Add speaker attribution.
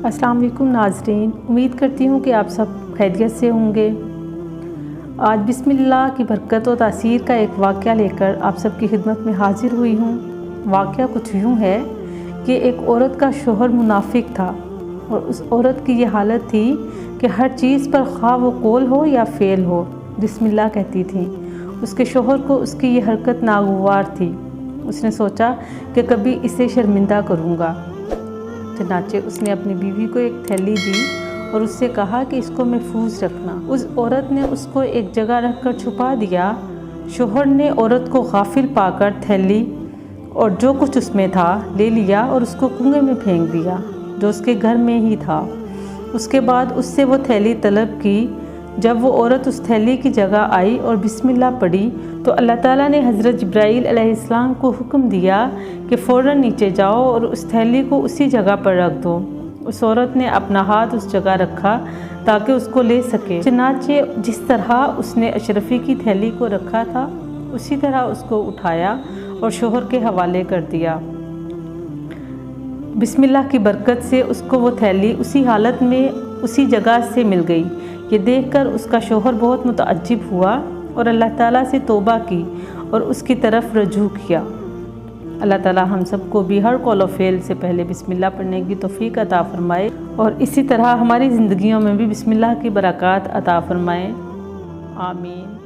Speaker 1: अस्सलाम वालेकुम नाज़रीन, उम्मीद करती हूँ कि आप सब खैरियत से होंगे। आज बिस्मिल्लाह की बरकत और तासीर का एक वाक़या लेकर आप सबकी खिदमत में हाज़िर हुई हूँ। वाक़या कुछ यूँ है कि एक औरत का शोहर मुनाफिक था और उस औरत की ये हालत थी कि हर चीज़ पर ख़्वाह वो कौल हो या फ़ेल हो बिस्मिल्लाह कहती थी। उसके शोहर को उसकी ये हरकत नागवार थी। उसने सोचा कि कभी इसे शर्मिंदा करूँगा। चनाचे उसने अपनी बीवी को एक थैली दी और उससे कहा कि इसको महफूज रखना। उस औरत ने उसको एक जगह रखकर छुपा दिया। शोहर ने औरत को गाफिल पाकर थैली और जो कुछ उसमें था ले लिया और उसको कुएं में फेंक दिया जो उसके घर में ही था। उसके बाद उससे वो थैली तलब की। जब वो औरत उस थैली की जगह आई और बिस्मिल्लाह पढ़ी तो अल्लाह ताला ने हज़रत जिब्राईल अलैहिस्सलाम को हुक्म दिया कि फ़ौरन नीचे जाओ और उस थैली को उसी जगह पर रख दो। उस औरत ने अपना हाथ उस जगह रखा ताकि उसको ले सके। चनाचे जिस तरह उसने अशरफ़ी की थैली को रखा था उसी तरह उसको उठाया और शोहर के हवाले कर दिया। बिस्मिल्लाह की बरकत से उसको वो थैली उसी हालत में उसी जगह से मिल गई। ये देखकर उसका शोहर बहुत मुतअज्जिब हुआ और अल्लाह ताला से तौबा की और उसकी तरफ रजू किया। अल्लाह ताला हम सबको भी हर कौल व फ़ेल से पहले बिस्मिल्लाह पढ़ने की तौफ़ीक अता फ़रमाए और इसी तरह हमारी ज़िंदगियों में भी बिस्मिल्लाह की बरक़ात अता फ़रमाए। आमीन।